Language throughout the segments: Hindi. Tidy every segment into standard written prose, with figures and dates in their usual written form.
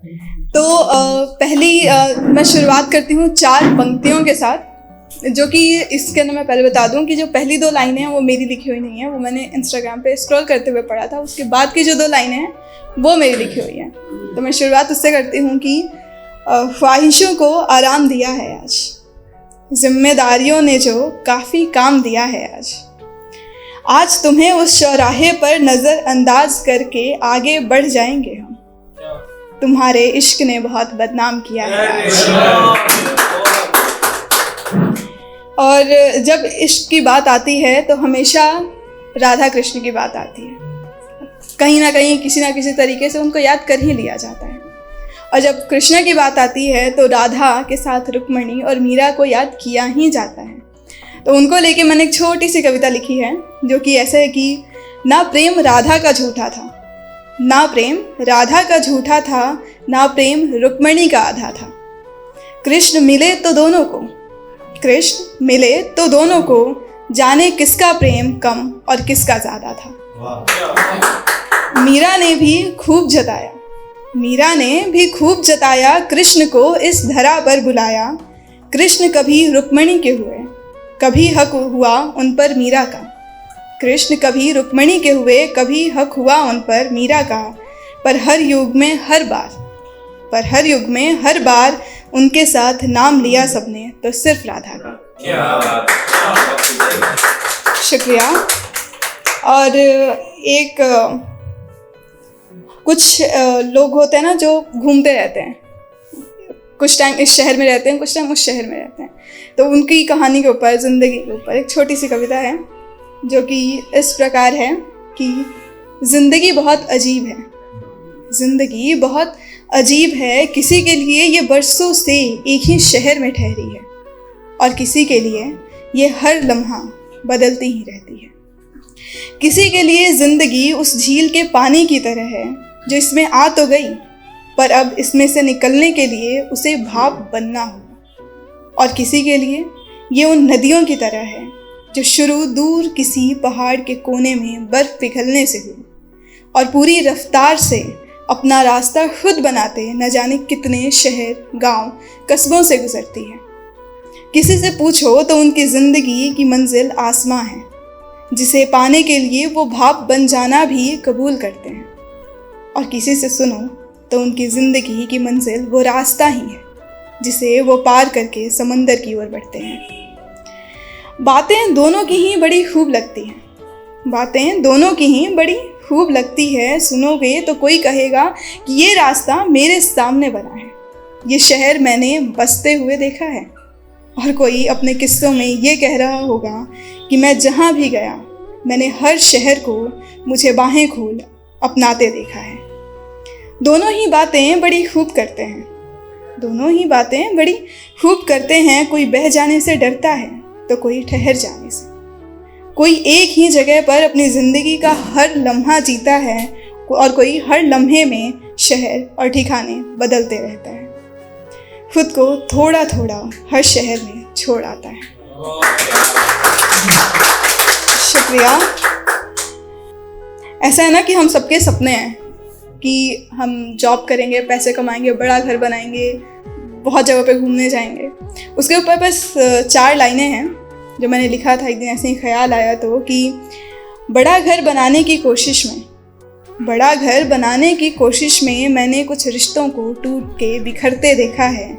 तो पहली मैं शुरुआत करती हूँ 4 पंक्तियों के साथ, जो कि इसके अंदर मैं पहले बता दूं कि जो पहली 2 लाइनें हैं वो मेरी लिखी हुई नहीं है, वो मैंने इंस्टाग्राम पे स्क्रॉल करते हुए पढ़ा था। उसके बाद की जो 2 लाइनें हैं वो मेरी लिखी हुई हैं। तो मैं शुरुआत उससे करती हूँ कि ख्वाहिशों को आराम दिया है आज, जिम्मेदारियों ने जो काफ़ी काम दिया है आज तुम्हें उस चौराहे पर नज़रअंदाज करके आगे बढ़ जाएंगे हम, तुम्हारे इश्क ने बहुत बदनाम किया है आज। और जब इश्क की बात आती है तो हमेशा राधा कृष्ण की बात आती है, कहीं ना कहीं किसी ना किसी तरीके से उनको याद कर ही लिया जाता है। और जब कृष्ण की बात आती है तो राधा के साथ रुक्मणी और मीरा को याद किया ही जाता है। तो उनको लेके मैंने एक छोटी सी कविता लिखी है, जो कि ऐसे है कि ना प्रेम राधा का झूठा था, ना प्रेम राधा का झूठा था, ना प्रेम रुक्मणी का आधा था। कृष्ण मिले तो दोनों को, कृष्ण मिले तो दोनों को, जाने किसका प्रेम कम और किसका ज़्यादा था। मीरा ने भी खूब जताया, मीरा ने भी खूब जताया, कृष्ण को इस धरा पर बुलाया। कृष्ण कभी रुक्मणी के हुए, कभी हक हुआ उन पर मीरा का। कृष्ण कभी रुक्मणी के हुए, कभी हक हुआ उन पर मीरा का। पर हर युग में हर बार, पर हर युग में हर बार उनके साथ नाम लिया सबने, तो सिर्फ राधा का। शुक्रिया। और एक कुछ लोग होते हैं ना जो घूमते रहते हैं, कुछ टाइम इस शहर में रहते हैं, कुछ टाइम उस शहर में रहते हैं। तो उनकी कहानी के ऊपर, ज़िंदगी के ऊपर एक छोटी सी कविता है, जो कि इस प्रकार है कि ज़िंदगी बहुत अजीब है, ज़िंदगी बहुत अजीब है, किसी के लिए ये बरसों से एक ही शहर में ठहरी है, और किसी के लिए ये हर लम्हा बदलती ही रहती है। किसी के लिए ज़िंदगी उस झील के पानी की तरह है जो इसमें आ तो गई, पर अब इसमें से निकलने के लिए उसे भाप बनना होगा। और किसी के लिए ये उन नदियों की तरह है जो शुरू दूर किसी पहाड़ के कोने में बर्फ़ पिघलने से हुई, और पूरी रफ्तार से अपना रास्ता खुद बनाते न जाने कितने शहर, गांव, कस्बों से गुजरती है। किसी से पूछो तो उनकी ज़िंदगी की मंजिल आसमां है, जिसे पाने के लिए वो भाप बन जाना भी कबूल करते हैं। और किसी से सुनो तो उनकी ज़िंदगी की मंजिल वो रास्ता ही है, जिसे वो पार करके समंदर की ओर बढ़ते हैं। बातें दोनों की ही बड़ी खूब लगती हैं, बातें दोनों की ही बड़ी खूब लगती है। सुनोगे तो कोई कहेगा कि ये रास्ता मेरे सामने बना है, ये शहर मैंने बसते हुए देखा है। और कोई अपने किस्सों में ये कह रहा होगा कि मैं जहाँ भी गया मैंने हर शहर को मुझे बाहें खोल अपनाते देखा है। दोनों ही बातें बड़ी खूब करते हैं, दोनों ही बातें बड़ी खूब करते हैं। कोई बह जाने से डरता है तो कोई ठहर जाने से। कोई एक ही जगह पर अपनी ज़िंदगी का हर लम्हा जीता है, और कोई हर लम्हे में शहर और ठिकाने बदलते रहता है। खुद को थोड़ा थोड़ा हर शहर में छोड़ आता है। शुक्रिया। ऐसा है ना कि हम सबके सपने हैं कि हम जॉब करेंगे, पैसे कमाएंगे, बड़ा घर बनाएंगे, बहुत जगह पे घूमने जाएंगे। उसके ऊपर बस 4 लाइनें हैं जो मैंने लिखा था। एक दिन ऐसे ही ख्याल आया तो कि बड़ा घर बनाने की कोशिश में, बड़ा घर बनाने की कोशिश में मैंने कुछ रिश्तों को टूट के बिखरते देखा है।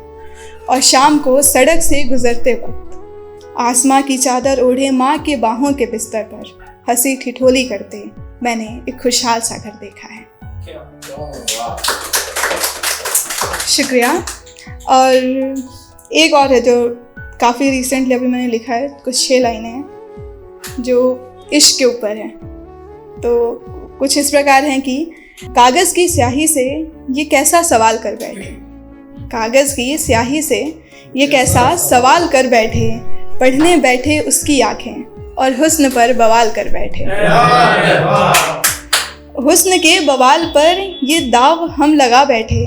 और शाम को सड़क से गुजरते वक्त आसमां की चादर ओढ़े माँ के बाहों के बिस्तर पर हंसी ठिठोली करते मैंने एक खुशहाल सा घर देखा है। शुक्रिया। और एक और है जो काफ़ी रिसेंटली अभी मैंने लिखा है, कुछ 6 लाइनें हैं जो इश्क के ऊपर हैं। तो कुछ इस प्रकार हैं कि कागज़ की स्याही से ये कैसा सवाल कर बैठे, कागज़ की स्याही से ये कैसा सवाल कर बैठे, पढ़ने बैठे उसकी आंखें और हुस्न पर बवाल कर बैठे। हुस्न के बवाल पर ये दाव हम लगा बैठे,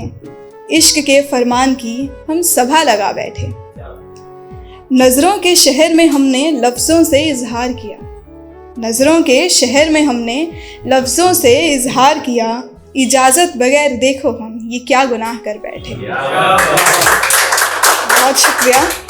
इश्क के फरमान की हम सभा लगा बैठे। नज़रों के शहर में हमने लफ्ज़ों से इजहार किया, नज़रों के शहर में हमने लफ्ज़ों से इजहार किया। इजाज़त बगैर देखो हम ये क्या गुनाह कर बैठे। बहुत शुक्रिया।